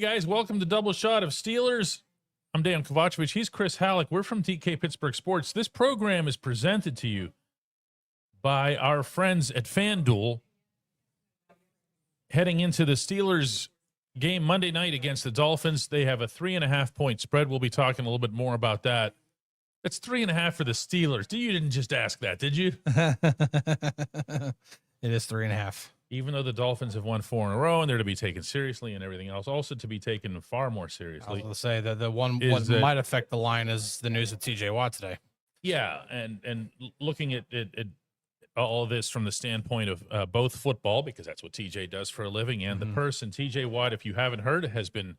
guys, welcome to Double Shot of Steelers. I'm Dejan Kovacevic. He's Chris Halleck. We're from DK Pittsburgh Sports. This program is presented to you by our friends at FanDuel. Heading into the Steelers game Monday night against the Dolphins, they have a 3.5-point spread. We'll be talking a little bit more about that. It's 3.5 for the Steelers. You didn't just ask that, did you? It is 3.5. Even though the Dolphins have won 4 in a row and they're to be taken seriously and everything else, also to be taken far more seriously. I was going to say that the one what might affect the line is the news of TJ Watt today. Yeah, and looking at all of this from the standpoint of both football, because that's what TJ does for a living, and the person, TJ Watt, if you haven't heard, has been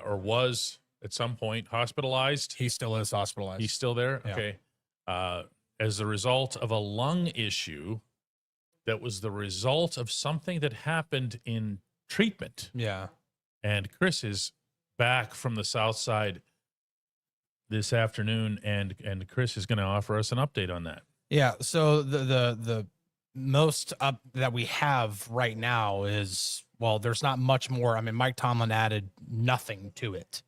or was at some point hospitalized. He still is hospitalized. He's still there? Yeah. Okay. As a result of a lung issue that was the result of something that happened in treatment. Yeah. And Chris is back from the South Side this afternoon, and Chris is going to offer us an update on that. Yeah, so the most up that we have right now is, well, there's not much more. I mean, Mike Tomlin added nothing to it.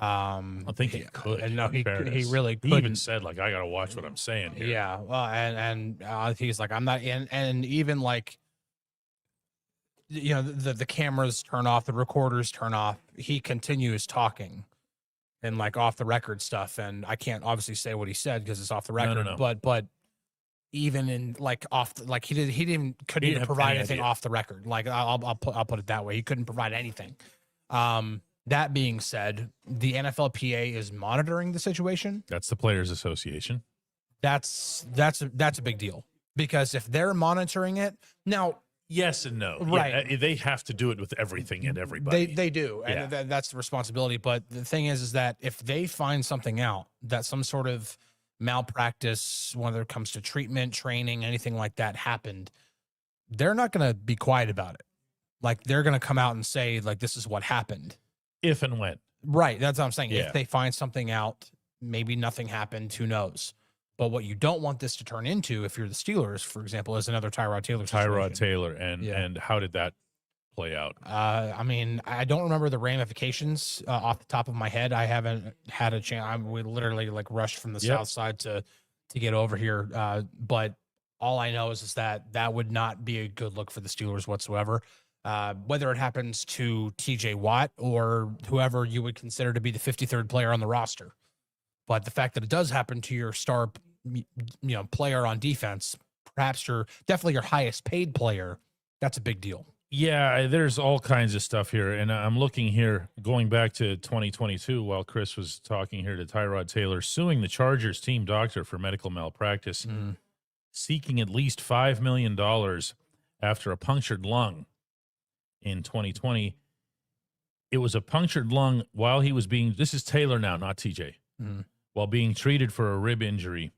I think he could. No, he really couldn't. He even said, like, I got to watch what I'm saying here. Yeah, well, and he's like, I'm not in, and even like, you know, the cameras turn off, the recorders turn off. He continues talking and like off the record stuff, and I can't obviously say what he said because it's off the record. No. But even in like couldn't even provide anything off the record. Like I'll put it that way. He couldn't provide anything. That being said, the NFLPA is monitoring the situation. That's the Players Association. That's a big deal, because if they're monitoring it now, yes and no, right? Yeah, they have to do it with everything and everybody. They do, yeah. And that's the responsibility. But the thing is that if they find something out, that some sort of malpractice, whether it comes to treatment, training, anything like that happened, they're not going to be quiet about it. Like, they're going to come out and say, like, this is what happened. If and when. Right. That's what I'm saying. Yeah. If they find something out, maybe nothing happened, who knows? But what you don't want this to turn into, if you're the Steelers, for example, is another Tyrod Taylor situation. Tyrod Taylor. And how did that play out? I mean, I don't remember the ramifications off the top of my head. I haven't had a chance. We literally like rushed from the South Side to get over here. But all I know is that would not be a good look for the Steelers whatsoever. Whether it happens to TJ Watt or whoever you would consider to be the 53rd player on the roster. But the fact that it does happen to your star, player on defense, perhaps definitely your highest paid player, that's a big deal. Yeah, there's all kinds of stuff here. And I'm looking here, going back to 2022, while Chris was talking here, to Tyrod Taylor suing the Chargers team doctor for medical malpractice, seeking at least $5 million after a punctured lung in 2020. It was a punctured lung while he was this is Taylor now, not TJ, while being treated for a rib injury.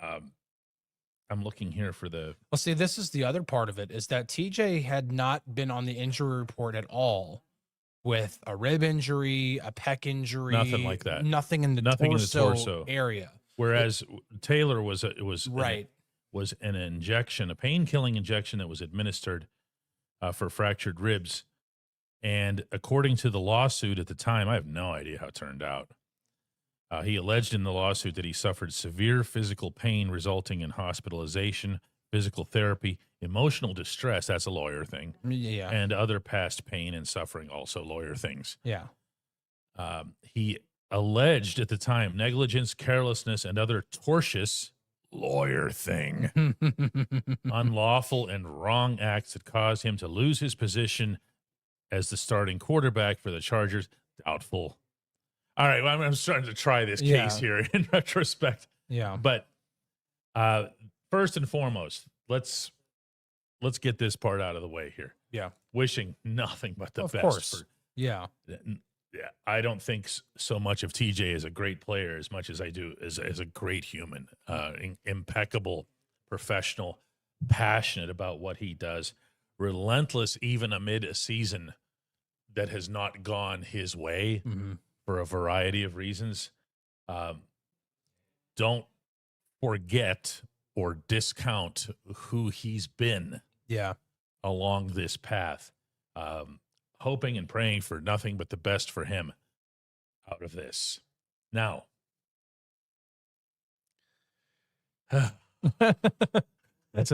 I'm looking here for the... Well, see, this is the other part of it, is that TJ had not been on the injury report at all with a rib injury, a pec injury. Nothing like that. Nothing in the torso area. Whereas Taylor was right. Was an injection, a pain-killing injection that was administered for fractured ribs. And according to the lawsuit at the time, I have no idea how it turned out. He alleged in the lawsuit that he suffered severe physical pain resulting in hospitalization, physical therapy, emotional distress, that's a lawyer thing, and other past pain and suffering, also lawyer things. Yeah. He alleged at the time negligence, carelessness, and other tortious lawyer thing, unlawful and wrong acts that caused him to lose his position as the starting quarterback for the Chargers. Doubtful. All right, well, I'm starting to try this case here in retrospect. Yeah. But first and foremost, let's get this part out of the way here. Yeah. Wishing nothing but the best. Of course. Yeah. I don't think so much of TJ as a great player as much as I do as a great human. Impeccable, professional, passionate about what he does, relentless even amid a season that has not gone his way. For a variety of reasons. Don't forget or discount who he's been along this path. hoping and praying for nothing but the best for him out of this. Now, it's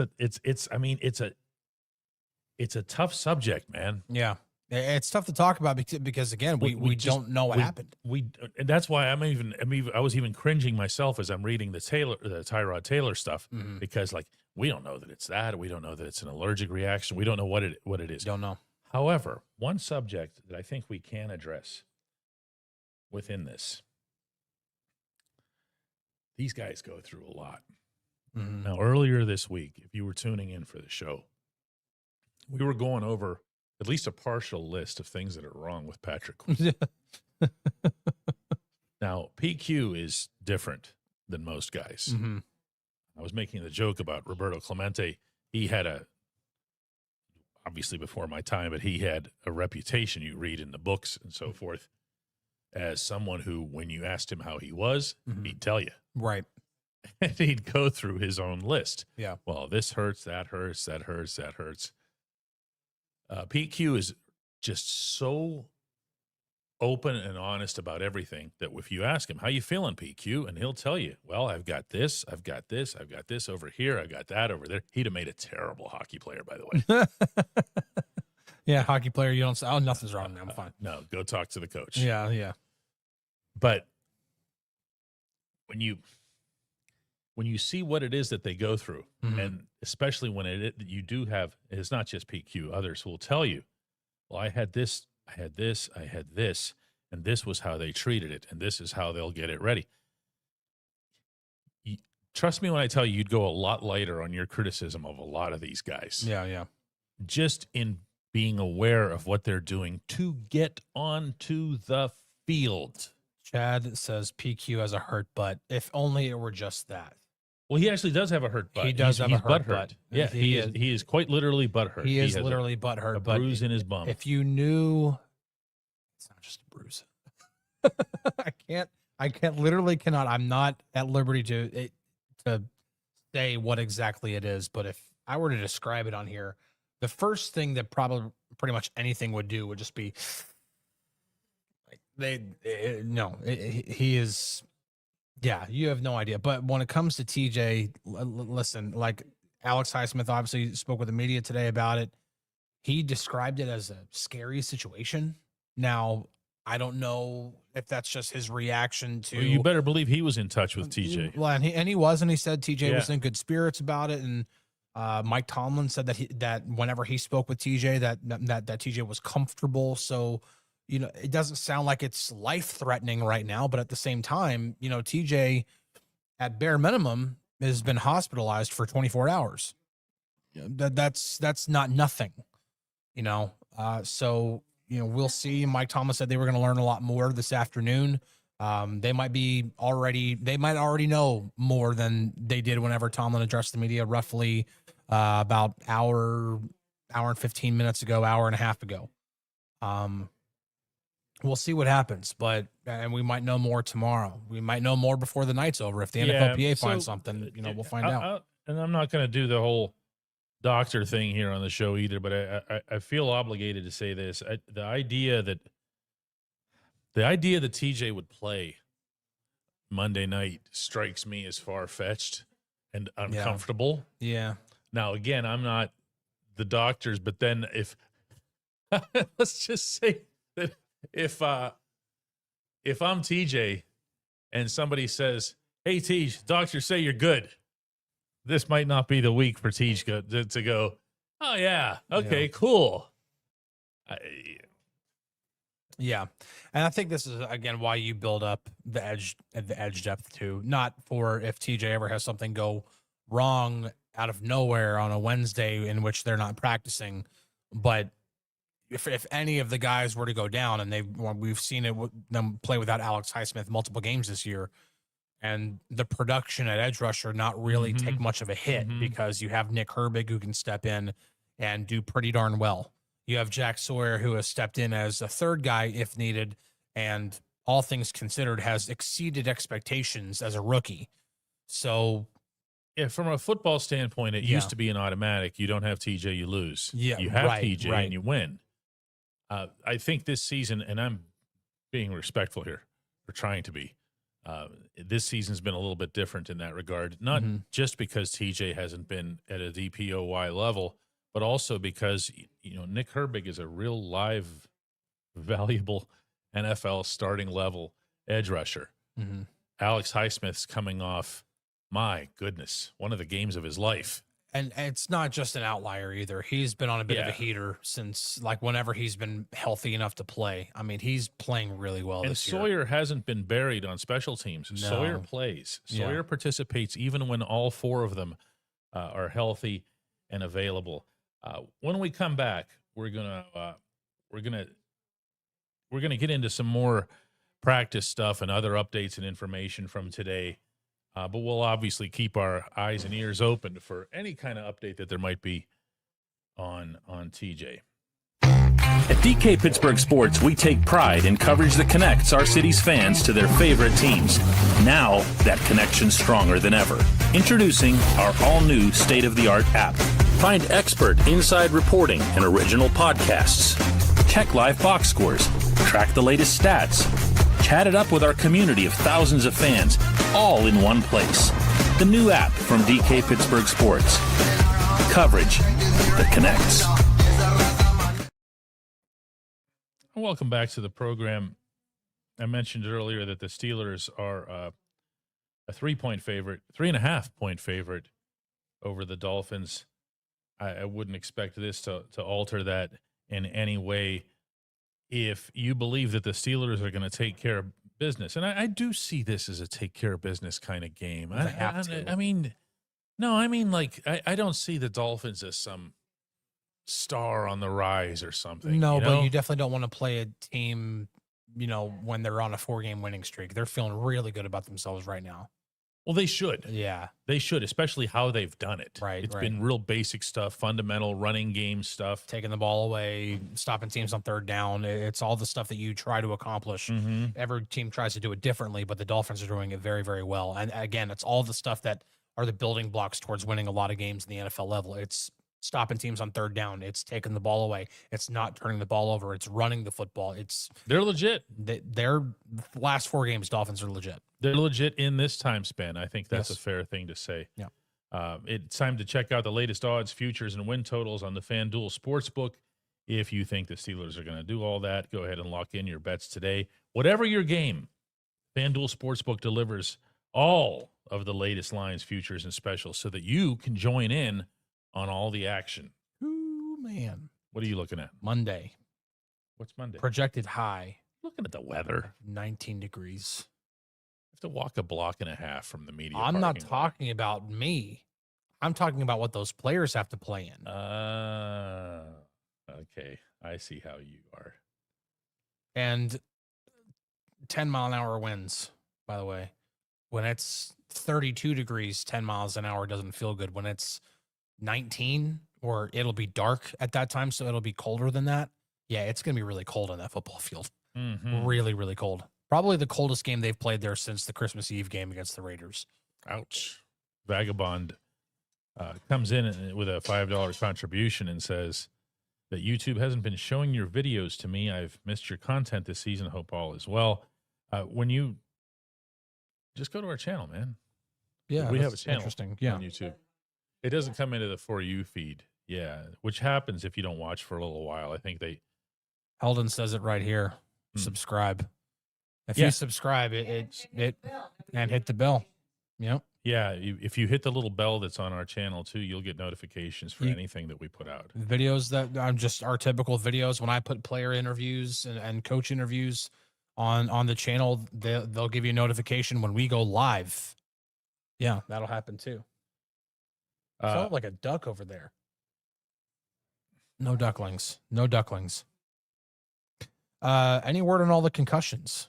a tough subject, man. Yeah. It's tough to talk about because again, we don't know what happened. And that's why I was even cringing myself as I'm reading the Tyrod Taylor stuff, because like, we don't know that it's that. We don't know that it's an allergic reaction. We don't know what it is. Don't know. However, one subject that I think we can address within this, these guys go through a lot. Now, earlier this week, if you were tuning in for the show, we were going over at least a partial list of things that are wrong with Patrick Queen. Now, PQ is different than most guys. I was making the joke about Roberto Clemente. He had obviously before my time, but he had a reputation, you read in the books and so forth, as someone who, when you asked him how he was, he'd tell you. Right. And he'd go through his own list. Yeah. Well, this hurts, that hurts, that hurts, that hurts. PQ is just so open and honest about everything that if you ask him, how you feeling, PQ? And he'll tell you, well, I've got this, I've got this, I've got this over here, I got that over there. He'd have made a terrible hockey player, by the way. Yeah, hockey player, you don't say, oh, nothing's wrong, man, I'm fine. No, go talk to the coach. Yeah, yeah. But when you see what it is that they go through, and especially when you do have, it's not just PQ, others who will tell you, well, I had this, I had this, I had this, and this was how they treated it, and this is how they'll get it ready. Trust me when I tell you, you'd go a lot lighter on your criticism of a lot of these guys. Yeah, yeah. Just in being aware of what they're doing to get onto the field. Chad says PQ has a hurt butt. If only it were just that. Well, he actually does have a hurt butt. He does have a hurt butt. Yeah, he is quite literally butthurt. He is literally butthurt. A bruise in his bum. If you knew, it's not just a bruise. I cannot. I'm not at liberty to say what exactly it is. But if I were to describe it on here, the first thing that probably pretty much anything would do would just be he is. Yeah, you have no idea. But when it comes to TJ, listen, like Alex Highsmith obviously spoke with the media today about it. He described it as a scary situation. Now, I don't know if that's just his reaction to. Well, you better believe he was in touch with TJ. Well, and he was, and he said TJ was in good spirits about it. And Mike Tomlin said that whenever he spoke with TJ, that TJ was comfortable. So, you know, it doesn't sound like it's life-threatening right now, but at the same time, you know, TJ, at bare minimum, has been hospitalized for 24 hours. That's not nothing, you know. So, you know, we'll see. Mike Thomas said they were going to learn a lot more this afternoon. They might already know more than they did whenever Tomlin addressed the media roughly about hour and 15 minutes ago, hour and a half ago. We'll see what happens, and we might know more tomorrow. We might know more before the night's over. If the NFLPA finds something, you know, we'll find out. And I'm not going to do the whole doctor thing here on the show either, but I feel obligated to say this. The idea that TJ would play Monday night strikes me as far-fetched and uncomfortable. Yeah. Now, again, I'm not the doctors, but then if let's just say that if I'm TJ and somebody says, "Hey, Tej, doctors say you're good," this might not be the week for Tej to go, "Oh yeah, okay, cool." Yeah, and I think this is again why you build up the edge depth too. Not for if TJ ever has something go wrong out of nowhere on a Wednesday in which they're not practicing, but if any of the guys were to go down, and we've seen them play without Alex Highsmith multiple games this year, and the production at edge rusher not really take much of a hit because you have Nick Herbig who can step in and do pretty darn well. You have Jack Sawyer who has stepped in as a third guy if needed, and all things considered has exceeded expectations as a rookie. So, yeah, from a football standpoint, it used to be an automatic. You don't have TJ, you lose. Yeah, you have TJ and you win. I think this season, and I'm being respectful here, or trying to be, this season's been a little bit different in that regard, not just because TJ hasn't been at a DPOY level, but also because, Nick Herbig is a real live, valuable NFL starting level edge rusher. Alex Highsmith's coming off, my goodness, one of the games of his life. And it's not just an outlier either. He's been on a bit of a heater since, like, whenever he's been healthy enough to play. I mean, he's playing really well this year. And Sawyer hasn't been buried on special teams. No. Sawyer plays. Sawyer participates even when all four of them are healthy and available. When we come back, we're gonna get into some more practice stuff and other updates and information from today. But we'll obviously keep our eyes and ears open for any kind of update that there might be on TJ. At DK Pittsburgh Sports, we take pride in coverage that connects our city's fans to their favorite teams. Now, that connection's stronger than ever. Introducing our all-new state-of-the-art app. Find expert inside reporting and original podcasts. Check live box scores. Track the latest stats. Chat it up with our community of thousands of fans, all in one place. The new app from DK Pittsburgh Sports. Coverage that connects. Welcome back to the program. I mentioned earlier that the Steelers are a 3-point favorite, 3.5-point favorite over the Dolphins. I wouldn't expect this to alter that in any way if you believe that the Steelers are going to take care of business. And I do see this as a take care of business kind of game. I mean, I don't see the Dolphins as some star on the rise or something. No, but you definitely don't want to play a team, when they're on a 4-game winning streak. They're feeling really good about themselves right now. Well, they should. Yeah. They should, especially how they've done it. Right. It's been real basic stuff, fundamental running game stuff. Taking the ball away, stopping teams on third down. It's all the stuff that you try to accomplish. Every team tries to do it differently, but the Dolphins are doing it very, very well. And again, it's all the stuff that are the building blocks towards winning a lot of games in the NFL level. It's stopping teams on third down. It's taking the ball away. It's not turning the ball over. It's running the football. They're legit. Their last 4 games, Dolphins are legit. They're legit in this time span. I think that's a fair thing to say. Yeah. It's time to check out the latest odds, futures, and win totals on the FanDuel Sportsbook. If you think the Steelers are going to do all that, go ahead and lock in your bets today. Whatever your game, FanDuel Sportsbook delivers all of the latest lines, futures, and specials so that you can join in on all the action. Ooh, man. What are you looking at? Monday. What's Monday? Projected high. Looking at the weather. 19 degrees. I have to walk a block and a half from the media. I'm not talking about me. I'm talking about what those players have to play in. Okay. I see how you are. And 10-mile-an-hour winds, by the way. When it's 32 degrees, 10 miles an hour doesn't feel good. When it's 19, or it'll be dark at that time, so it'll be colder than that. Yeah, it's going to be really cold on that football field. Really, really cold. Probably the coldest game they've played there since the Christmas Eve game against the Raiders. Ouch. Vagabond comes in with a $5 contribution and says that YouTube hasn't been showing your videos to me. I've missed your content this season. Hope all is well. When you just go to our channel, man. Yeah, we have a channel on YouTube. It doesn't come into the For You feed. Yeah, which happens if you don't watch for a little while. I think Eldon says it right here. Subscribe. If you subscribe, it and hit the bell. Yep. Yeah, if you hit the little bell that's on our channel too, you'll get notifications for anything that we put out. Videos that are just our typical videos. When I put player interviews and coach interviews on the channel, they'll give you a notification when we go live. Yeah, that'll happen too. Sounds like a duck over there. No ducklings. No ducklings. Any word on all the concussions?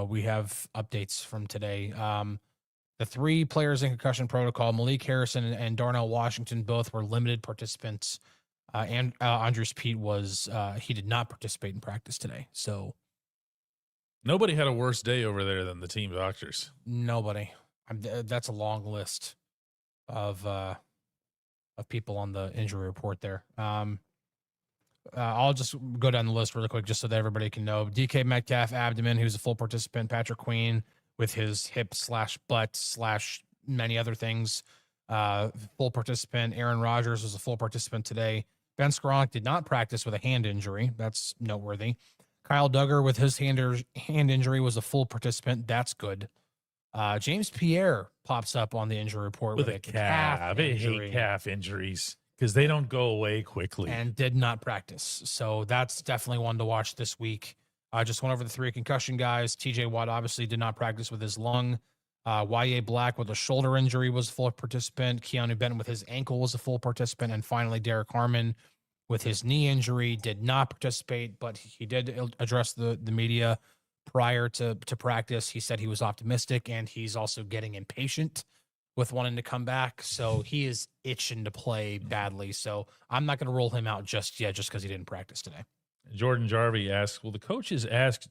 We have updates from today. The 3 players in concussion protocol, Malik Harrison and Darnell Washington, both were limited participants. And Andres Pete he did not participate in practice today. So nobody had a worse day over there than the team doctors. Nobody. That's a long list of people on the injury report there. I'll just go down the list really quick just so that everybody can know. DK Metcalf, abdomen, who's a full participant. Patrick Queen with his hip / butt / many other things, full participant. Aaron Rodgers was a full participant today. Ben Skoronk did not practice with a hand injury. That's noteworthy. Kyle Duggar with his hand injury was a full participant. That's good. James Pierre pops up on the injury report with a calf injury. I hate calf injuries because they don't go away quickly. And did not practice. So that's definitely one to watch this week. I just went over the 3 concussion guys. TJ Watt obviously did not practice with his lung. Y.A. Black with a shoulder injury was a full participant. Keanu Benton with his ankle was a full participant. And finally, Derek Harmon with his knee injury did not participate, but he did address the media prior to practice. He said he was optimistic, and he's also getting impatient with wanting to come back. So he is itching to play badly. So I'm not going to roll him out just yet, just because he didn't practice today. Jordan Jarvie asks, will the coaches ask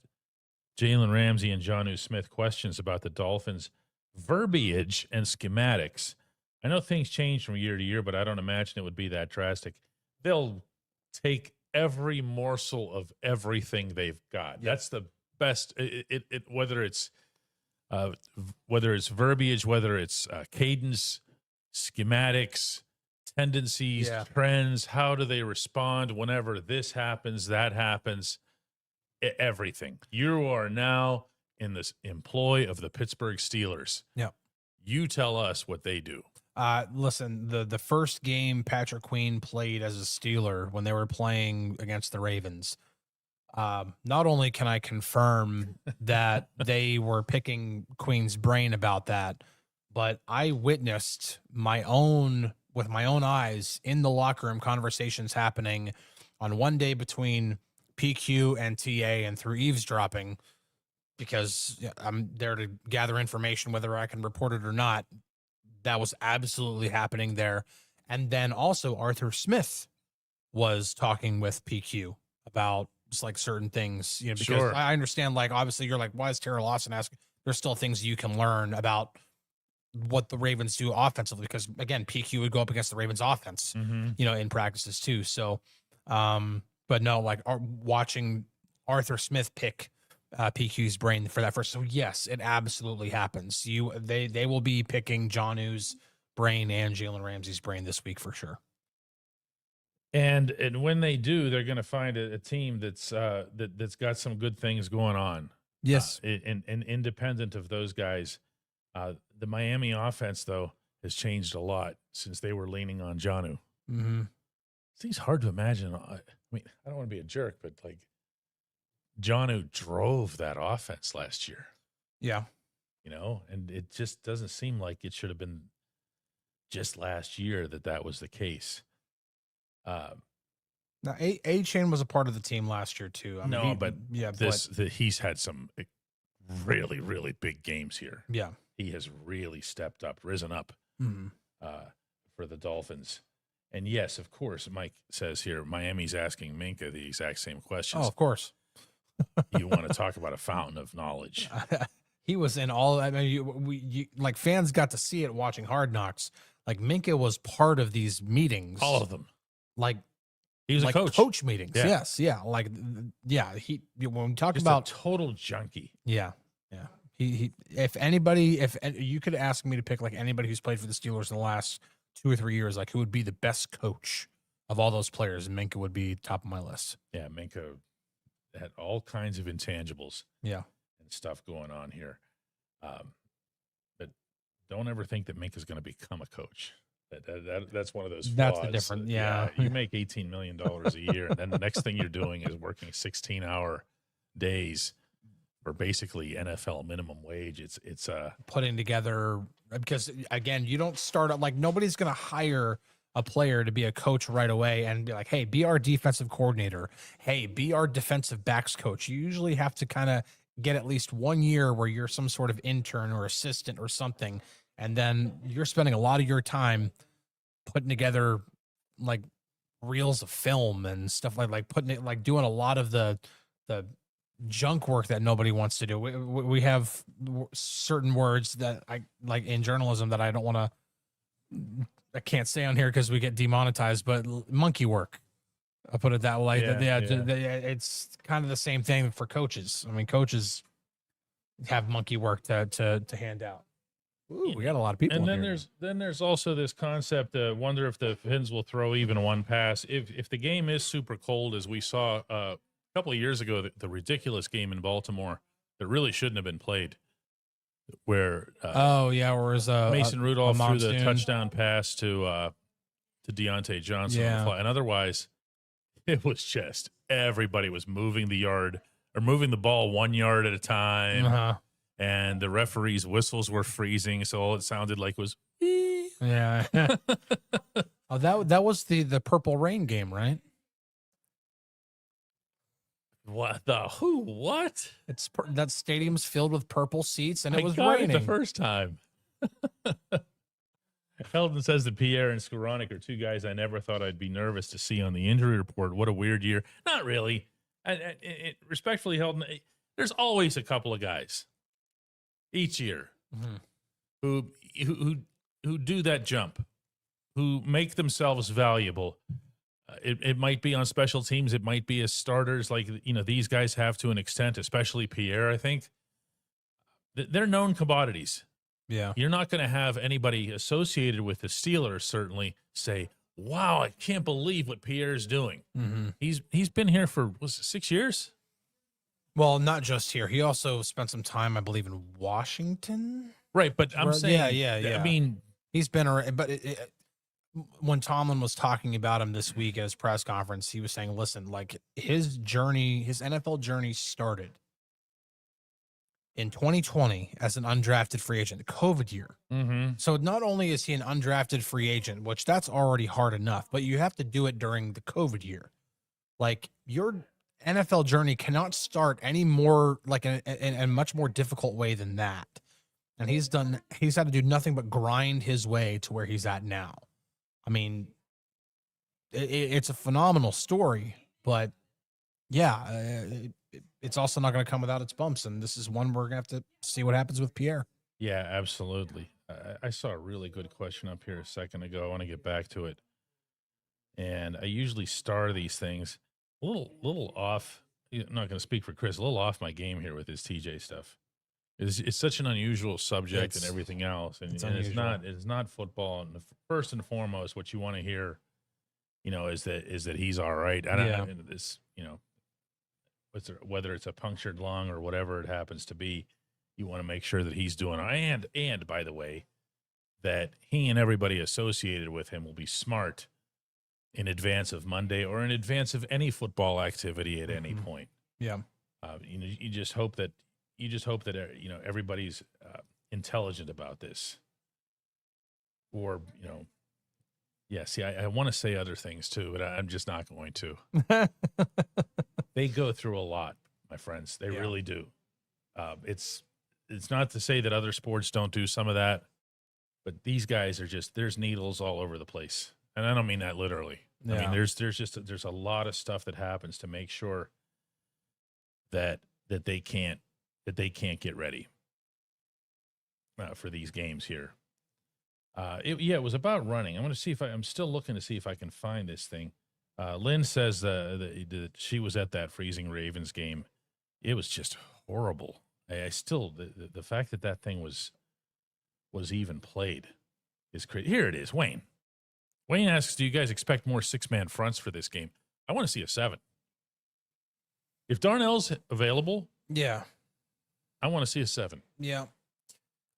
Jalen Ramsey and Jonnu Smith questions about the Dolphins' verbiage and schematics? I know things change from year to year, but I don't imagine it would be that drastic. They'll take every morsel of everything they've got. That's the best. Whether it's verbiage, whether it's cadence, schematics, tendencies, trends. How do they respond whenever this happens, that happens? Everything. You are now in this employ of the Pittsburgh Steelers. Yeah. You tell us what they do. Listen, the first game Patrick Queen played as a Steeler when they were playing against the Ravens, not only can I confirm that they were picking Queen's brain about that, but I witnessed with my own eyes in the locker room conversations happening on one day between PQ and TA, and through eavesdropping, because I'm there to gather information, whether I can report it or not. That was absolutely happening there. And then also Arthur Smith was talking with PQ about just like certain things, because I understand, like, obviously you're like, why is Terrell Lawson asking? There's still things you can learn about what the Ravens do offensively, because again, PQ would go up against the Ravens offense, in practices too. So, but no, like watching Arthur Smith pick PQ's brain for that first. So yes, it absolutely happens. They will be picking Jonnu's brain and Jalen Ramsey's brain this week for sure. And when they do, they're going to find a team that's got some good things going on. Yes, and independent of those guys, the Miami offense though has changed a lot since they were leaning on Jonnu. Mm-hmm. It's hard to imagine. I mean, I don't want to be a jerk, but like, Jonnu drove that offense last year. Yeah. And it just doesn't seem like it should have been just last year that was the case. Now, A-Chain was a part of the team last year too. He's had some really, really big games here. Yeah. He has really stepped up, risen up for the Dolphins. And yes, of course, Mike says here, Miami's asking Minkah the exact same questions. Oh, of course. You want to talk about a fountain of knowledge. He was in all. I mean, like, fans got to see it watching Hard Knocks. Like, Minkah was part of these meetings. All of them. Like, he was like a coach meetings. Yeah. Yes. Yeah. Like, yeah. When we talk just about a total junkie. Yeah. Yeah. He, if you could ask me to pick like anybody who's played for the Steelers in the last 2 or 3 years, like who would be the best coach of all those players, Minkah would be top of my list. Yeah. Minkah had all kinds of intangibles. Yeah. And stuff going on here. But don't ever think that Minkah's going to become a coach. That's one of those flaws. That's the difference. Yeah. You make $18 million a year, and then the next thing you're doing is working 16-hour days for basically NFL minimum wage. It's putting together, because again, you don't start up, like, nobody's going to hire a player to be a coach right away and be like, hey, be our defensive coordinator. Hey, be our defensive backs coach. You usually have to kind of get at least 1 year where you're some sort of intern or assistant or something. And then you're spending a lot of your time putting together like reels of film and stuff like putting it, like doing a lot of the junk work that nobody wants to do. We have certain words that I like in journalism that I can't say on here because we get demonetized, but monkey work. I'll put it that way. Yeah, It's kind of the same thing for coaches. I mean, coaches have monkey work to hand out. Ooh, we got a lot of people. And in then here. there's also this concept. Wonder if the Finns will throw even one pass if the game is super cold, as we saw a couple of years ago, the ridiculous game in Baltimore that really shouldn't have been played, where whereas Mason Rudolph threw the monsoon. touchdown pass to Deontay Johnson on the fly. And otherwise, it was just everybody was moving the ball 1 yard at a time. And the referees' whistles were freezing, so all it sounded like was yeah. Oh, that was the Purple Rain game, right? what the who what? It's that stadium's filled with purple seats, and it was got raining it the first time. Heldon says that Pierre and Skoranek are two guys I never thought I'd be nervous to see on the injury report. What a weird year. Not really. Respectfully, Heldon, there's always a couple of guys each year who do that jump, who make themselves valuable. It might be on special teams. It might be as starters, like these guys have to an extent, especially Pierre. I think they're known commodities. Yeah, You're not going to have anybody associated with the Steelers certainly say, "Wow, I can't believe what Pierre's doing." He's been here for 6 years. Well, not just here. He also spent some time, I believe, in Washington. Right, but I'm saying, yeah. I mean, he's been around. But when Tomlin was talking about him this week at his press conference, he was saying, "Listen, like his NFL journey started in 2020 as an undrafted free agent, the COVID year. So not only is he an undrafted free agent, which that's already hard enough, but you have to do it during the COVID year. Like your NFL journey cannot start any more like in a much more difficult way than that. And he's had to do nothing but grind his way to where he's at now. I mean, it's a phenomenal story, but yeah, it's also not going to come without its bumps. And this is one we're going to have to see what happens with Pierre. Yeah, absolutely. I saw a really good question up here a second ago. I want to get back to it. And I usually star these things a little off. I'm not going to speak for Chris, a little off my game here with his TJ stuff. It's such an unusual subject and everything else. And it's not football. And first and foremost, what you want to hear, is that he's all right. I don't know this, whether it's a punctured lung or whatever it happens to be, you want to make sure that he's doing and by the way, that he and everybody associated with him will be smart in advance of Monday or in advance of any football activity at any point. Yeah. You just hope that everybody's intelligent about this. Or, see, I want to say other things too, but I'm just not going to. They go through a lot, my friends. They really do. It's not to say that other sports don't do some of that, but these guys are there's needles all over the place. And I don't mean that literally. Yeah. I mean, there's a lot of stuff that happens to make sure that they can't get ready for these games here. It was about running. I'm going to see I'm still looking to see if I can find this thing. Lynn says that she was at that freezing Ravens game. It was just horrible. I still, the fact that thing was even played is crazy. Here it is, Wayne. Wayne asks, do you guys expect more 6-man fronts for this game? I want to see a 7. If Darnell's available, yeah, I want to see a 7. Yeah.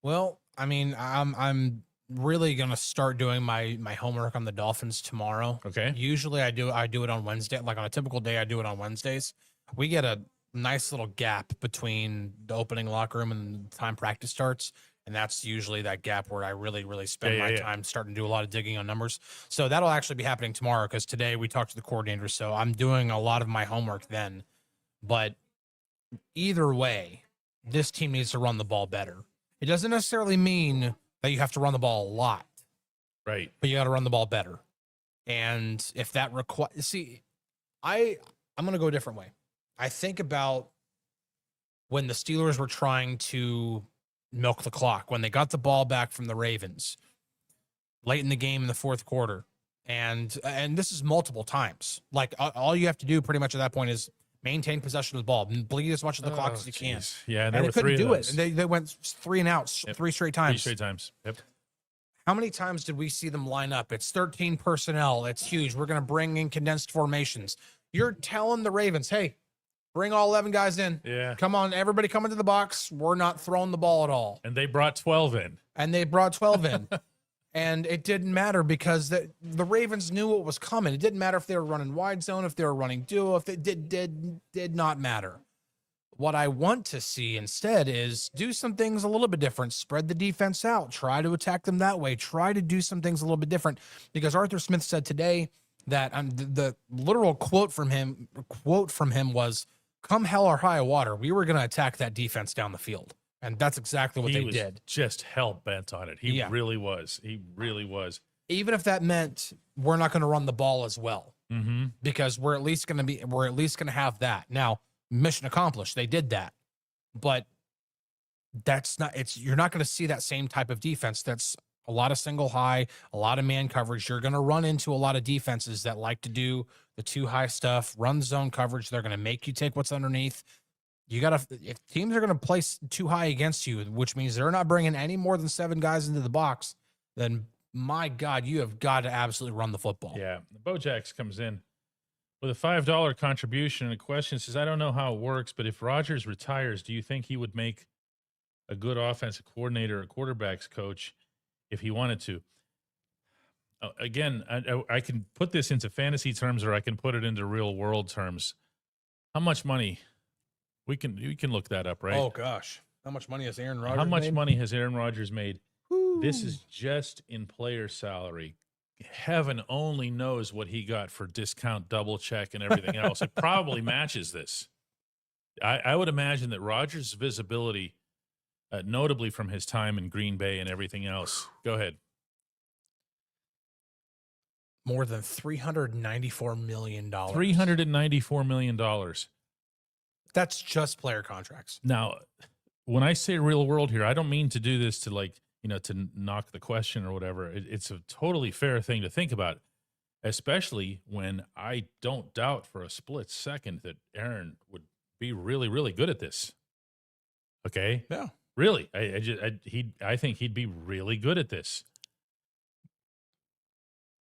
Well, I mean, I'm really gonna start doing my homework on the Dolphins tomorrow. Okay. Usually I do it on Wednesday. Like on a typical day, I do it on Wednesdays. We get a nice little gap between the opening locker room and the time practice starts. And that's usually that gap where I really, really spend my time starting to do a lot of digging on numbers. So that'll actually be happening tomorrow because today we talked to the coordinators. So I'm doing a lot of my homework then. But either way, this team needs to run the ball better. It doesn't necessarily mean that you have to run the ball a lot. Right. But you got to run the ball better. And if that I'm going to go a different way. I think about when the Steelers were trying to milk the clock, when they got the ball back from the Ravens late in the game in the fourth quarter, And this is multiple times. Like all you have to do pretty much at that point is maintain possession of the ball and bleed as much of the clock as you can. Yeah, And there they were couldn't three do of it. those. And they went 3 and outs 3 straight times. 3 straight times. Yep. How many times did we see them line up? It's 13 personnel. It's huge. We're going to bring in condensed formations. You're telling the Ravens, hey, bring all 11 guys in. Yeah. Come on, everybody come into the box. We're not throwing the ball at all. And they brought 12 in. And they brought 12 in. And it didn't matter because the Ravens knew what was coming. It didn't matter if they were running wide zone, if they were running duo, if it did not matter. What I want to see instead is do some things a little bit different. Spread the defense out. Try to attack them that way. Try to do some things a little bit different. Because Arthur Smith said today that the literal quote from him was, "Come hell or high water, we were going to attack that defense down the field." And that's exactly what they did. Just hell bent on it. He really was. He really was. Even if that meant we're not going to run the ball as well, because we're at least going to have that. Now, mission accomplished. They did that, but you're not going to see that same type of defense. That's a lot of single high, a lot of man coverage. You're going to run into a lot of defenses that like to do the too high stuff, run zone coverage. They're going to make you take what's underneath. If teams are going to place too high against you, which means they're not bringing any more than 7 guys into the box, then my God, you have got to absolutely run the football. Yeah. Bojax comes in with a $5 contribution, and a question says, I don't know how it works, but if Rodgers retires, do you think he would make a good offensive coordinator or quarterbacks coach if he wanted to? Again, I can put this into fantasy terms, or I can put it into real world terms. How much money? We can look that up, right? Oh gosh, how much money has Aaron Rodgers made? How much money has Aaron Rodgers made? Woo. This is just in player salary. Heaven only knows what he got for discount, double check, and everything else. It probably matches this. I would imagine that Rodgers' visibility, notably from his time in Green Bay and everything else. Go ahead. More than $394 million. $394 million. That's just player contracts. Now, when I say real world here, I don't mean to do this to to knock the question or whatever. It's a totally fair thing to think about, especially when I don't doubt for a split second that Aaron would be really, really good at this. Okay? Yeah. Really. I think he'd be really good at this.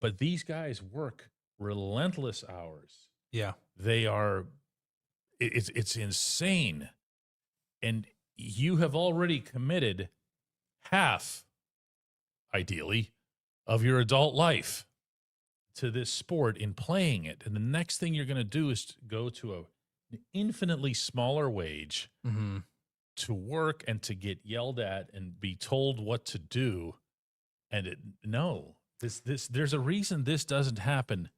But these guys work relentless hours. Yeah. They are it's insane. And you have already committed half, ideally, of your adult life to this sport in playing it. And the next thing you're going to do is to go to an infinitely smaller wage to work and to get yelled at and be told what to do. And there's a reason this doesn't happen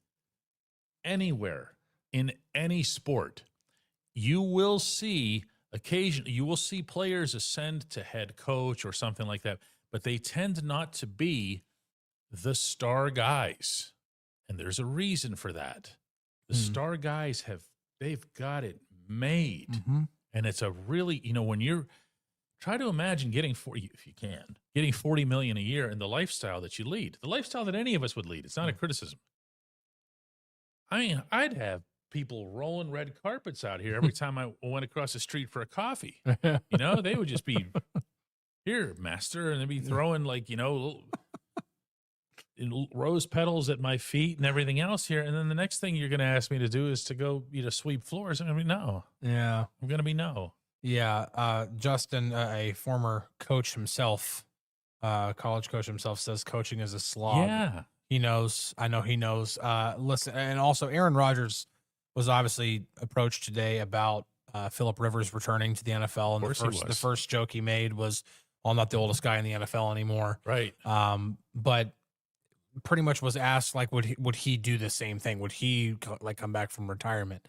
anywhere in any sport. You will see occasionally, you will see players ascend to head coach or something like that, but they tend not to be the star guys. And there's a reason for that. The star guys they've got it made. And it's a really, when you're, try to imagine getting 40, if you can, getting 40 million a year in the lifestyle that you lead, the lifestyle that any of us would lead. It's not a criticism. I mean, I'd have people rolling red carpets out here every time I went across the street for a coffee. They would just be, here, master, and they'd be throwing rose petals at my feet and everything else here. And then the next thing you're going to ask me to do is to go, sweep floors. I'm going to be no. Yeah. I'm going to be no. Yeah. Justin, a former coach himself, college coach himself, says coaching is a slog. Yeah. He knows. I know he knows. Listen, and also Aaron Rodgers was obviously approached today about Phillip Rivers returning to the NFL. And the first joke he made was, well, I'm not the oldest guy in the NFL anymore. Right. But pretty much was asked, like, would he do the same thing? Would he come back from retirement?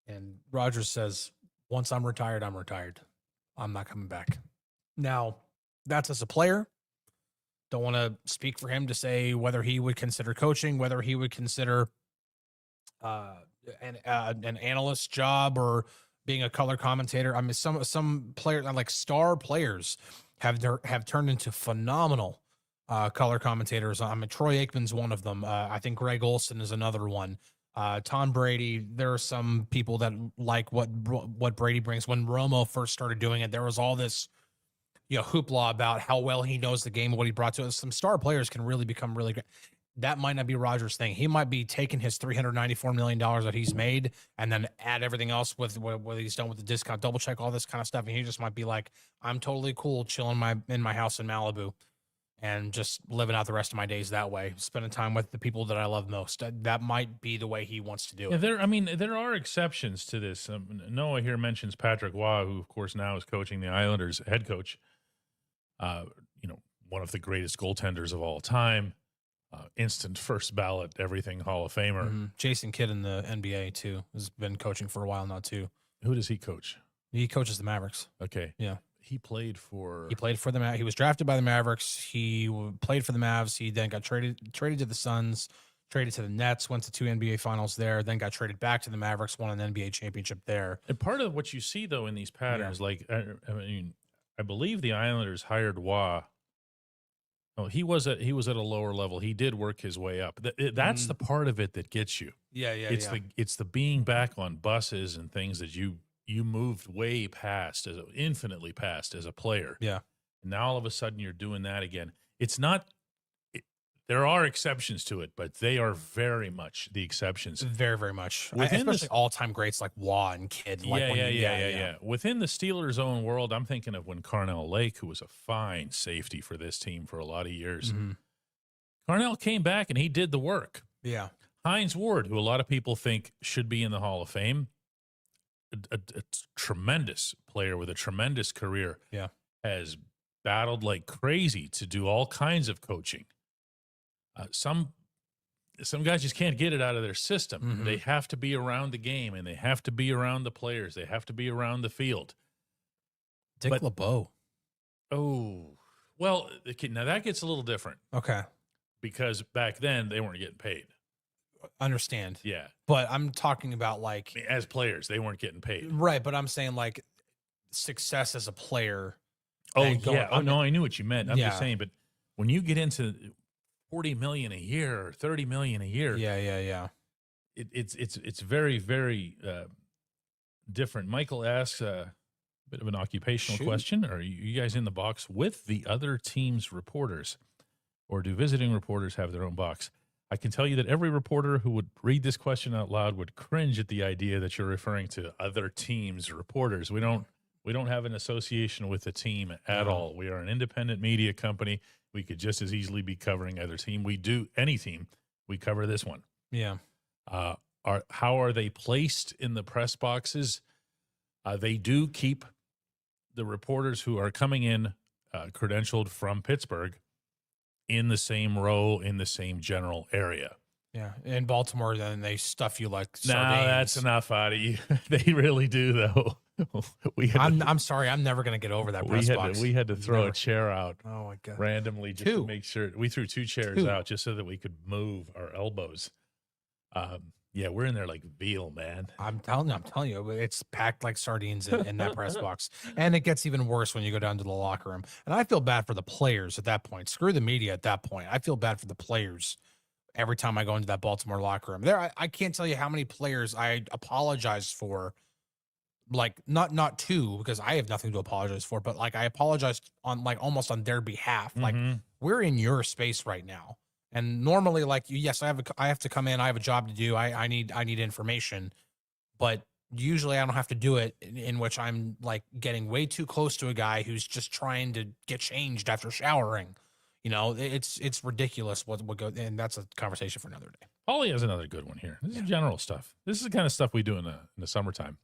And Rodgers says, once I'm retired, I'm retired. I'm not coming back. Now, that's as a player. Don't want to speak for him to say whether he would consider coaching, whether he would consider an analyst job or being a color commentator. I mean, some players, like star players, have turned into phenomenal color commentators. I mean, Troy Aikman's one of them. I think Greg Olson is another one. Tom Brady. There are some people that like what Brady brings. When Romo first started doing it, there was all this, hoopla about how well he knows the game, what he brought to us. Some star players can really become really great. That might not be Rodgers' thing. He might be taking his $394 million that he's made and then add everything else with what he's done with the discount, double check, all this kind of stuff. And he just might be like, I'm totally cool chilling in my house in Malibu and just living out the rest of my days that way, spending time with the people that I love most. That might be the way he wants to do it. There are exceptions to this. Noah here mentions Patrick Waugh, who of course now is coaching the Islanders, head coach. One of the greatest goaltenders of all time. Instant first ballot, everything Hall of Famer. Mm-hmm. Jason Kidd in the NBA too has been coaching for a while now too. Who does he coach? He coaches the Mavericks. Okay. Yeah. He played for the Mavericks. He was drafted by the Mavericks. He played for the Mavs. He then got traded to the Suns, traded to the Nets, went to 2 NBA finals there, then got traded back to the Mavericks, won an NBA championship there. And part of what you see though in these patterns, I believe the Islanders hired Waugh. Oh, he was at a lower level. He did work his way up. That's the part of it that gets you. Yeah. It's the being back on buses and things that you moved way past, infinitely past as a player. Yeah. And now all of a sudden you're doing that again. It's not. There are exceptions to it, but they are very much the exceptions. Very, very much. Within especially all-time greats like Waugh and Kidd. Yeah. Within the Steelers' own world, I'm thinking of when Carnell Lake, who was a fine safety for this team for a lot of years. Mm-hmm. Carnell came back and he did the work. Yeah. Hines Ward, who a lot of people think should be in the Hall of Fame, a tremendous player with a tremendous career, has battled like crazy to do all kinds of coaching. Some guys just can't get it out of their system. Mm-hmm. They have to be around the game, and they have to be around the players. They have to be around the field. Dick LeBeau. Oh, well, okay, now that gets a little different. Okay. Because back then, they weren't getting paid. Understand. Yeah. But I'm talking about as players, they weren't getting paid. Right, but I'm saying success as a player. Oh, yeah. Oh, no, I knew what you meant. I'm just saying, but when you get into $40 million a year or $30 million a year. Yeah. It's very, very different. Michael asks a bit of an occupational question. Are you guys in the box with the other team's reporters, or do visiting reporters have their own box? I can tell you that every reporter who would read this question out loud would cringe at the idea that you're referring to other teams' reporters. We don't have an association with the team at all. We are an independent media company. We could just as easily be covering other team. We do any team. We cover this one. Yeah. How are they placed in the press boxes? They do keep the reporters who are coming in credentialed from Pittsburgh in the same row, in the same general area. Yeah. In Baltimore, then they stuff you like sardines. No, that's enough out of you. They really do, though. I'm sorry. I'm never going to get over that press box. We had to throw a chair out my God. randomly just to make sure. We threw 2 chairs out just so that we could move our elbows. Yeah, we're in there like veal, man. I'm telling you, it's packed like sardines in that press box. And it gets even worse when you go down to the locker room. And I feel bad for the players at that point. Screw the media at that point. I feel bad for the players every time I go into that Baltimore locker room. I can't tell you how many players I apologize for. Not to, because I have nothing to apologize for, but I apologized on almost on their behalf. Mm-hmm. We're in your space right now. And normally, yes, I have to come in. I have a job to do. I need information, but usually I don't have to do it in which I'm getting way too close to a guy who's just trying to get changed after showering. It's ridiculous what goes, and that's a conversation for another day. Paulie has another good one here. This is general stuff. This is the kind of stuff we do in the summertime.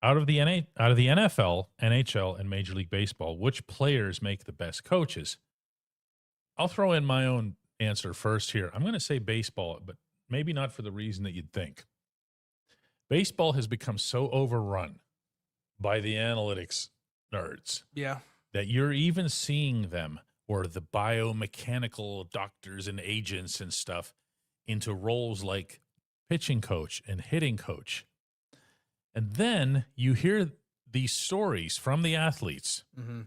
Out of the NFL, NHL, and Major League Baseball, which players make the best coaches? I'll throw in my own answer first here. I'm going to say baseball, but maybe not for the reason that you'd think. Baseball has become so overrun by the analytics nerds that you're even seeing them, or the biomechanical doctors and agents and stuff, into roles like pitching coach and hitting coach. And then you hear these stories from the athletes. Mm-hmm.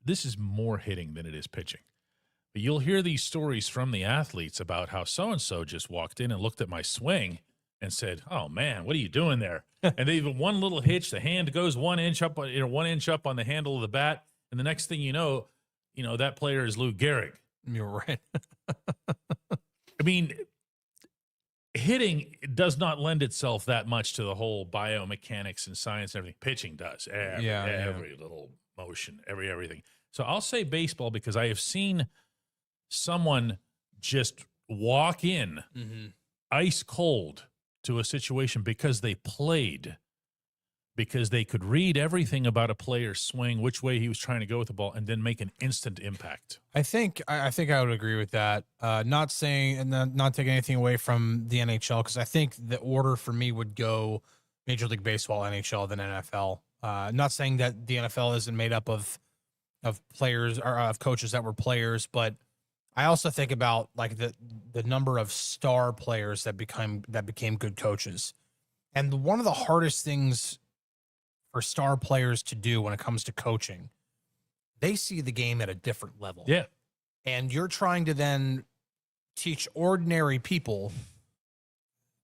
This is more hitting than it is pitching. But you'll hear these stories from the athletes about how so-and-so just walked in and looked at my swing and said, "Oh man, what are you doing there?" And they even one little hitch, the hand goes 1 inch up, 1 inch up on the handle of the bat, and the next thing you know, that player is Lou Gehrig. You're right. I mean, hitting does not lend itself that much to the whole biomechanics and science and everything. Pitching does. Every little motion, everything. So I'll say baseball because I have seen someone just walk in ice cold to a situation because they played, because they could read everything about a player's swing, which way he was trying to go with the ball, and then make an instant impact. I think I would agree with that. Not saying and not taking anything away from the NHL, because I think the order for me would go Major League Baseball, NHL, then NFL. Not saying that the NFL isn't made up of players or of coaches that were players, but I also think about like the number of star players that became good coaches. And one of the hardest things for star players to do when it comes to coaching, they see the game at a different level. Yeah. And you're trying to then teach ordinary people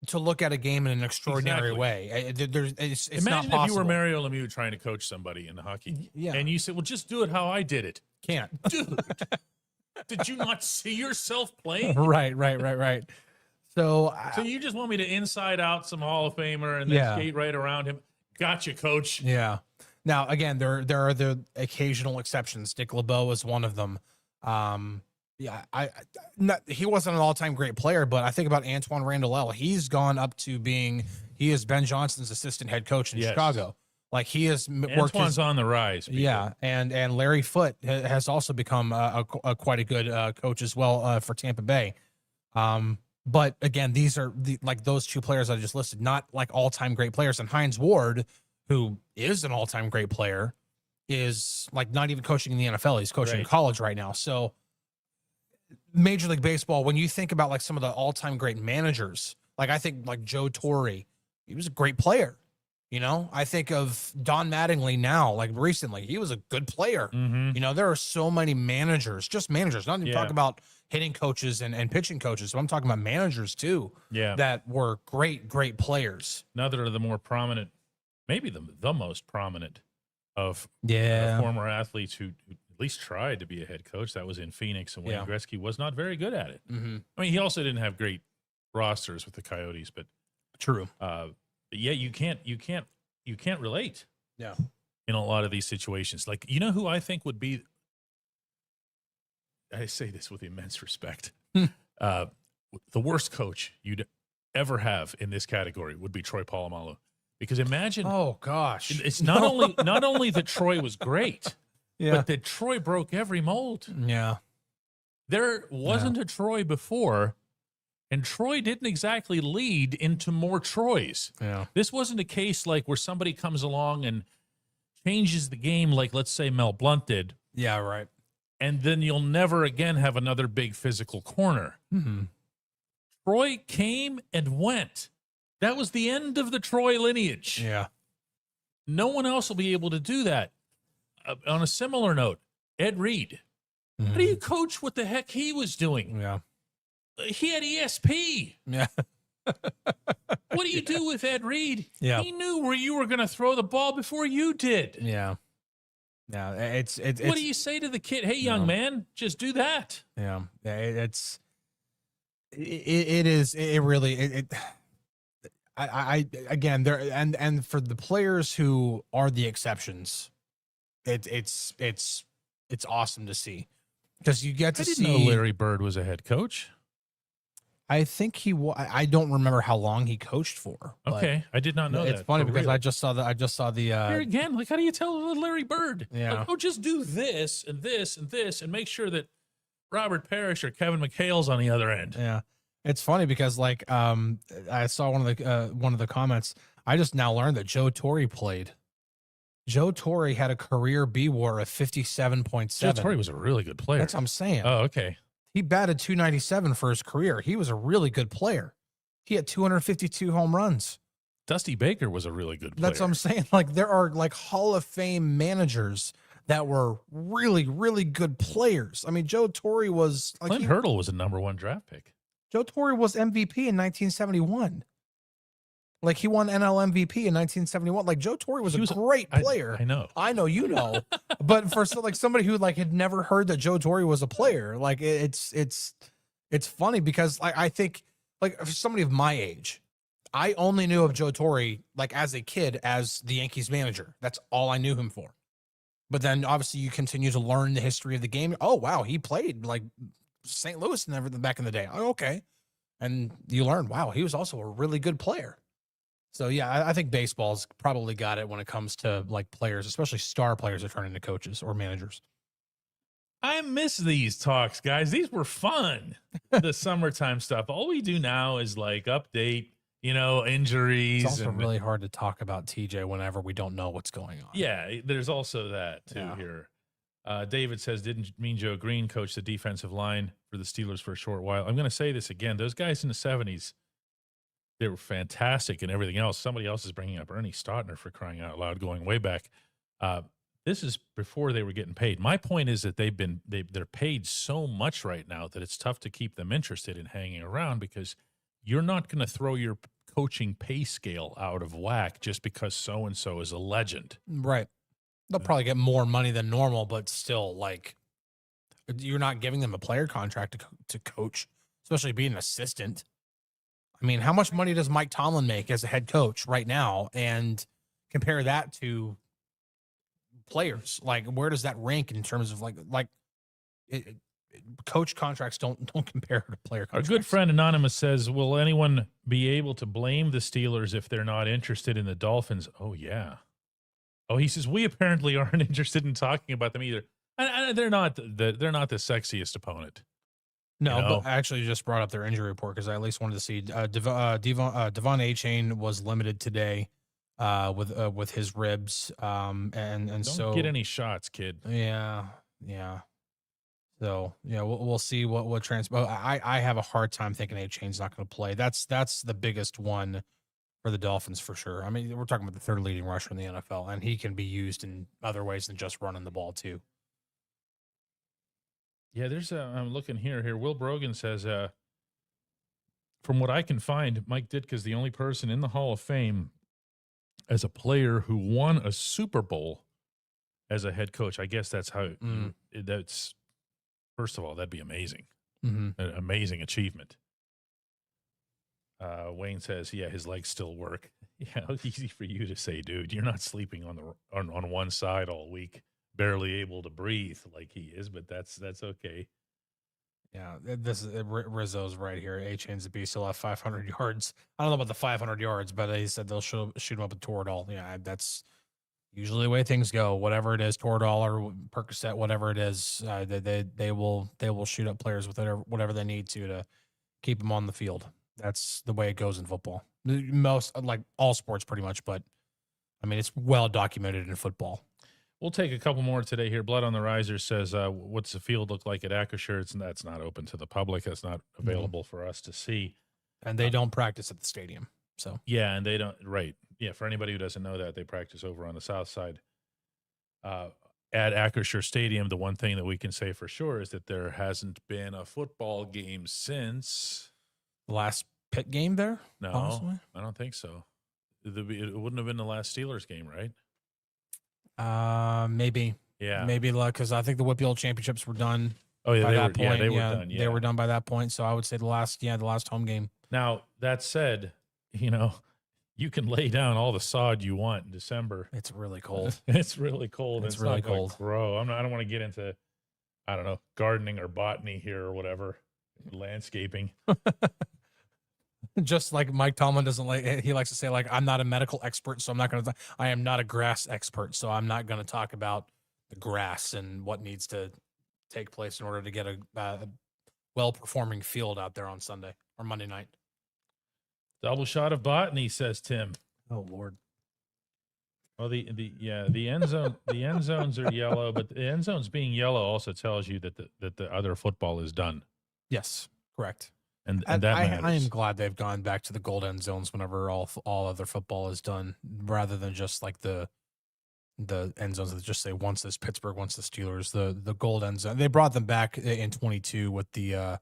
to look at a game in an extraordinary way. It's Imagine not possible. if you were Mario Lemieux trying to coach somebody in hockey. Yeah. And you said, well, just do it how I did it. Can't. Dude, did you not see yourself playing? Right. So you just want me to inside out some Hall of Famer and then skate right around him? Gotcha, coach. Yeah. Now, again, there are the occasional exceptions. Dick LeBeau was one of them. He wasn't an all-time great player, but I think about Antoine Randall. He's gone up to he is Ben Johnson's assistant head coach in Chicago. Like he has worked. Antoine's on the rise. People. Yeah, and Larry Foote has also become quite a good coach as well for Tampa Bay. But again, these are like those two players I just listed, not like all-time great players. And Hines Ward, who is an all-time great player, is like not even coaching in the NFL. He's coaching in college right now. So Major League Baseball, when you think about like some of the all-time great managers, like I think like Joe Torre, he was a great player. I think of Don Mattingly now, like recently, he was a good player. There are so many managers, just managers, not even talking about hitting coaches and pitching coaches. So I'm talking about managers too, that were great players. Another of the more prominent, maybe the most prominent of former athletes who at least tried to be a head coach. That was in Phoenix, and Wayne Gretzky was not very good at it. I mean, he also didn't have great rosters with the Coyotes, but true. But yeah, you can't relate. Yeah. In a lot of these situations. Like, who I think would be, I say this with immense respect, the worst coach you'd ever have in this category would be Troy Polamalu. Because imagine, oh gosh, it's not only that Troy was great, but that Troy broke every mold. Yeah. There wasn't a Troy before. And Troy didn't exactly lead into more Troys. Yeah. This wasn't a case like where somebody comes along and changes the game like, let's say, Mel Blount did. Yeah, right. And then you'll never again have another big physical corner. Troy came and went. That was the end of the Troy lineage. Yeah. No one else will be able to do that. On a similar note, Ed Reed. How do you coach what the heck he was doing? Yeah. He had ESP. Yeah. What do you do with Ed Reed? Yeah. He knew where you were going to throw the ball before you did. Yeah. Yeah. It's what do you say to the kid? Hey, young man, just do that. Yeah. It really again, there and for the players who are the exceptions, it's awesome to see because you get to see. I didn't know Larry Bird was a head coach. I think I don't remember how long he coached for. Okay, I did not know that. It's funny because I just saw the. Here again, like how do you tell Larry Bird? Yeah. Like, oh, just do this and this and this, and make sure that Robert Parrish or Kevin McHale's on the other end. Yeah, it's funny because like I saw one of the comments. I just now learned that Joe Torre played. Joe Torre had a career B-WAR of 57.7. Joe Torre was a really good player. That's what I'm saying. Oh, okay. He batted 297 for his career. He was a really good player. He had 252 home runs. Dusty Baker was a really good player. That's what I'm saying. Like there are like Hall of Fame managers that were really, really good players. I mean, Joe Torre was like Clint Hurdle was a #1 draft pick. Joe Torre was MVP in 1971. Like he won NL MVP in 1971. Like Joe Torre was a great player. I know, you know, but for like somebody who like had never heard that Joe Torre was a player, like it's funny because I think like for somebody of my age, I only knew of Joe Torre like as a kid as the Yankees manager. That's all I knew him for. But then obviously you continue to learn the history of the game. Oh wow, he played like St. Louis and everything back in the day. Oh, okay. And you learn, wow, he was also a really good player. So yeah, I think baseball's probably got it when it comes to like players, especially star players that turn into coaches or managers. I miss these talks, guys. These were fun. The summertime stuff. All we do now is like update, injuries. It's also really hard to talk about TJ whenever we don't know what's going on. Yeah, there's also that too here. David says, didn't Mean Joe Green coach the defensive line for the Steelers for a short while? I'm going to say this again. Those guys in the 70s, they were fantastic and everything else. Somebody else is bringing up Ernie Stautner, for crying out loud, going way back. This is before they were getting paid. My point is that they're paid so much right now that it's tough to keep them interested in hanging around, because you're not going to throw your coaching pay scale out of whack just because so-and-so is a legend. Right. They'll probably get more money than normal, but still, like, you're not giving them a player contract to coach, especially being an assistant. I mean, how much money does Mike Tomlin make as a head coach right now? And compare that to players. Like, where does that rank in terms of coach contracts don't compare to player contracts? A good friend Anonymous says, will anyone be able to blame the Steelers if they're not interested in the Dolphins? Oh, yeah. Oh, he says, we apparently aren't interested in talking about them either. And they're not the sexiest opponent. No, but I actually just brought up their injury report because I at least wanted to see Devon A-Chain was limited today with his ribs. And don't so get any shots, kid. Yeah. So yeah, we'll see what transpires. I have a hard time thinking A-Chain's not going to play. That's the biggest one for the Dolphins for sure. I mean, we're talking about the third leading rusher in the NFL, and he can be used in other ways than just running the ball too. Yeah, I'm looking here. Will Brogan says, from what I can find, Mike Ditka's the only person in the Hall of Fame as a player who won a Super Bowl as a head coach. I guess that's how that's, first of all, that'd be amazing. An amazing achievement. Wayne says, yeah, his legs still work. Yeah, it's easy for you to say, dude. You're not sleeping on one side all week, barely able to breathe like he is, but that's okay. Yeah, this is Rizzo's right here. A-Chain's a beast. He'll have 500 yards. I don't know about the 500 yards, but he said they'll shoot him up with Toradol. Yeah, that's usually the way things go. Whatever it is, Toradol or Percocet, whatever it is, they will shoot up players with whatever they need to keep them on the field. That's the way it goes in football. Most, like all sports pretty much, but I mean, it's well documented in football. We'll take a couple more today here. Blood on the Riser says, what's the field look like at Acrisure? And that's not open to the public. That's not available for us to see. And they don't practice at the stadium. So yeah, and they don't, right. Yeah, for anybody who doesn't know that, they practice over on the south side. At Acrisure Stadium, the one thing that we can say for sure is that there hasn't been a football game since the last Pitt game there? No, honestly? I don't think so. It wouldn't have been the last Steelers game, right? Maybe. Yeah. Maybe because I think the Whitfield championships were done. Oh yeah, by that point. Yeah, they were done. Yeah. They were done by that point. So I would say the last home game. Now that said, you can lay down all the sod you want in December. It's really cold. It's really cold. It's really cold. Grow. I don't want to get into, I don't know, gardening or botany here or whatever, landscaping. Just like Mike Tomlin he likes to say, like, I'm not a medical expert, so I'm not going to, I am not a grass expert, so I'm not going to talk about the grass and what needs to take place in order to get a well-performing field out there on Sunday or Monday night. Double shot of botany, says Tim. Oh, Lord. Well, the end zone, the end zones are yellow, but the end zones being yellow also tells you that the other football is done. Yes, correct. And that matters. I am glad they've gone back to the gold end zones whenever all other football is done, rather than just like the the end zones that just say once this Pittsburgh, once the Steelers, the gold end zone. They brought them back in 22 with the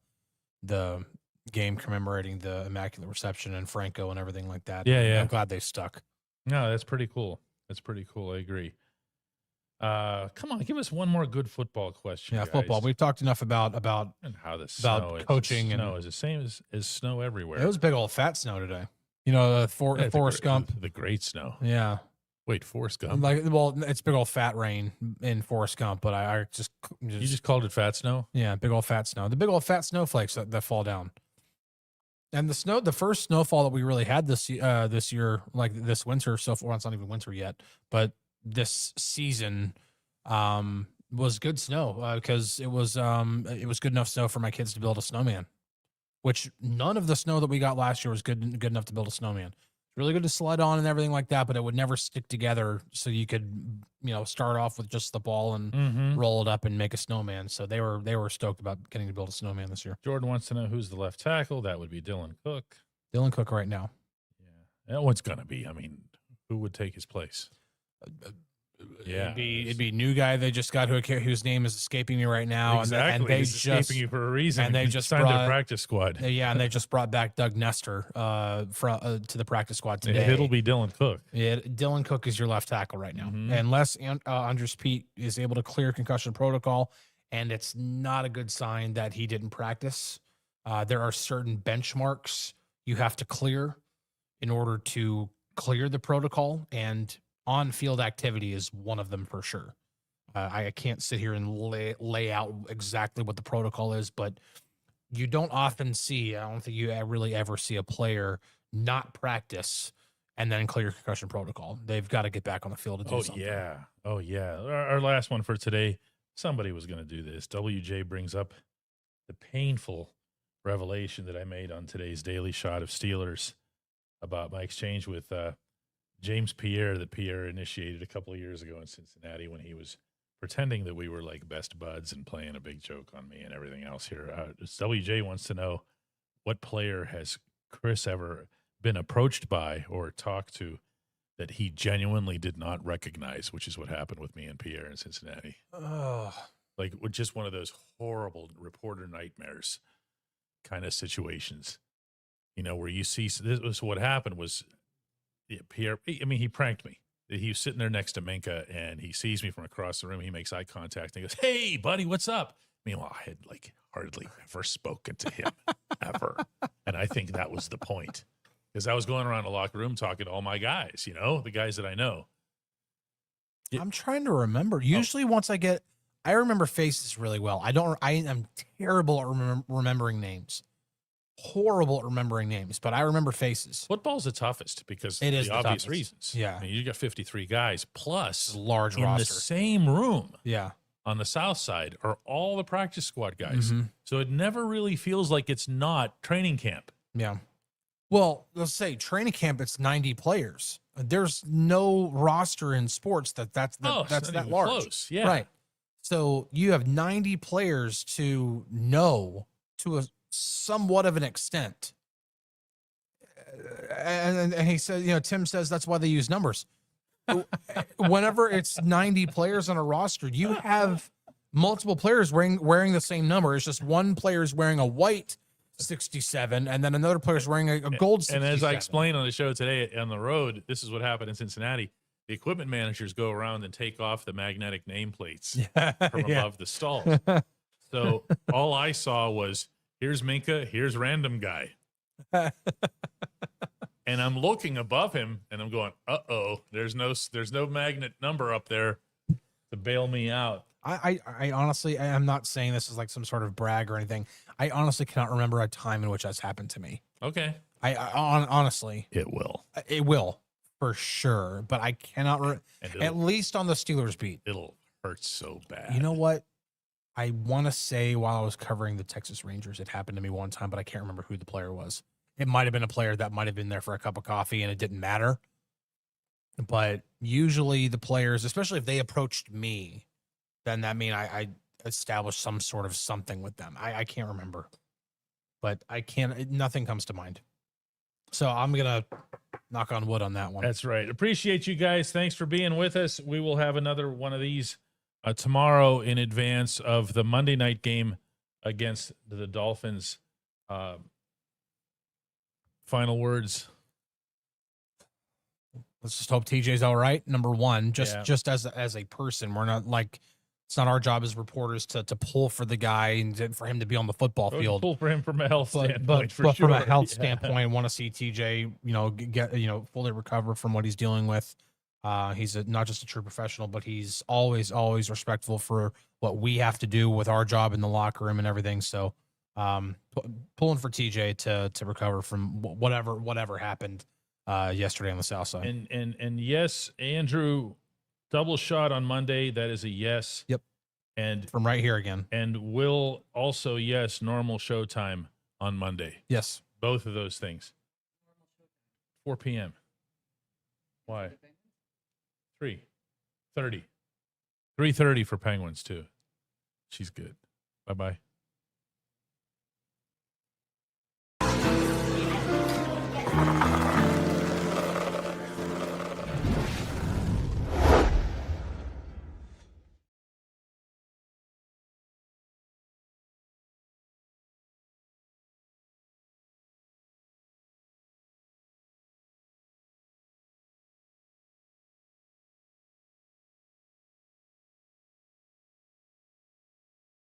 game commemorating the Immaculate Reception and Franco and everything like that. Yeah. I'm glad they stuck. No, that's pretty cool. That's pretty cool. I agree. Come on, give us one more good football question. Yeah, guys. football. We've talked enough about and how the about snow coaching snow and is the same as snow everywhere. it was big old fat snow today. You know, Forrest Gump. The great snow. Yeah. Wait, Forrest Gump. It's big old fat rain in Forrest Gump, but I just you just called it fat snow? Yeah, big old fat snow. The big old fat snowflakes that fall down. And the first snowfall that we really had this year, like this winter so far, it's not even winter yet, but this season was good snow because it was good enough snow for my kids to build a snowman, which none of the snow that we got last year was good enough to build a snowman. Really good to sled on and everything like that, but it would never stick together so you could, start off with just the ball and roll it up and make a snowman. So they were stoked about getting to build a snowman this year. Jordan wants to know who's the left tackle. That would be Dylan Cook. Dylan Cook right now. Yeah. That one's going to be, who would take his place? Yeah, it'd be new guy they just got whose name is escaping me right now. Exactly. And they He's escaping you for a reason. And they just signed brought their practice squad. Yeah, and they just brought back Doug Nestor to the practice squad today. It'll be Dylan Cook. Yeah, Dylan Cook is your left tackle right now, Mhm. unless Andres Pete is able to clear concussion protocol, and it's not a good sign that he didn't practice. There are certain benchmarks you have to clear in order to clear the protocol, and on-field activity is one of them for sure. I can't sit here and lay out exactly what the protocol is, but you don't often see, I don't think you really ever see a player not practice and then clear concussion protocol. They've got to get back on the field to do something. Oh, yeah. Our last one for today, somebody was going to do this. WJ brings up the painful revelation that I made on today's Daily Shot of Steelers about my exchange with James Pierre that Pierre initiated a couple of years ago in Cincinnati when he was pretending that we were like best buds and playing a big joke on me and everything else here. WJ wants to know, what player has Chris ever been approached by or talked to that he genuinely did not recognize, which is what happened with me and Pierre in Cincinnati. Like just one of those horrible reporter nightmares kind of situations, where you see, this was what happened was, yeah, Pierre, he pranked me. He was sitting there next to Minka, and he sees me from across the room. He makes eye contact, and he goes, "Hey, buddy, what's up?" Meanwhile, I had hardly ever spoken to him, ever. And I think that was the point, because I was going around the locker room talking to all my guys, the guys that I know. I'm trying to remember. Usually once I remember faces really well. I am terrible at remembering names. Horrible at remembering names, but I remember faces. Football's the toughest because it is the the obvious toughest. reasons. Yeah. You got 53 guys plus large in roster. the same room. Yeah. On the south side are all the practice squad guys. Mm-hmm. So it never really feels like it's not training camp. Yeah. Well, let's say training camp, it's 90 players. There's no roster in sports that's that large. Close. Yeah. Right. So you have 90 players to know to a somewhat of an extent. And he said, Tim says that's why they use numbers. Whenever it's 90 players on a roster, you have multiple players wearing the same number. It's just one player is wearing a white 67, and then another player is wearing a gold 67. And as I explained on the show today on the road, this is what happened in Cincinnati. The equipment managers go around and take off the magnetic nameplates from above the stalls. So all I saw was, here's Minka, here's random guy. And I'm looking above him and I'm going, uh-oh, there's no magnet number up there to bail me out. I honestly, I'm not saying this is like some sort of brag or anything. I honestly cannot remember a time in which that's happened to me. Okay. I honestly. It will. It will, for sure. But I cannot, at least on the Steelers beat. It'll hurt so bad. You know what? I want to say while I was covering the Texas Rangers, it happened to me one time, but I can't remember who the player was. It might have been a player that might have been there for a cup of coffee and it didn't matter. But usually the players, especially if they approached me, then that means I established some sort of something with them. I can't remember, but nothing comes to mind. So I'm going to Knock on wood on that one. That's right. Appreciate you guys. Thanks for being with us. We will have another one of these tomorrow in advance of the Monday night game against the Dolphins. Final words. Let's just hope TJ's all right. Number one, just Yeah. as a person, we're not like, it's not our job as reporters to pull for the guy and for him to be on the football field. Pull for him from a health standpoint. But for from a sure. health Yeah. standpoint, want to see TJ, get fully recover from what he's dealing with. He's not just a true professional, but he's always respectful for what we have to do with our job in the locker room and everything. So, pulling for TJ to recover from whatever happened yesterday on the south side. And yes, Andrew, double shot on Monday. That is a yes. Yep. And From right here again. And will also, yes, normal showtime on Monday. Yes. Both of those things. 4 p.m. Why? 3:30. 3:30 for Penguins, too. She's good. Bye-bye.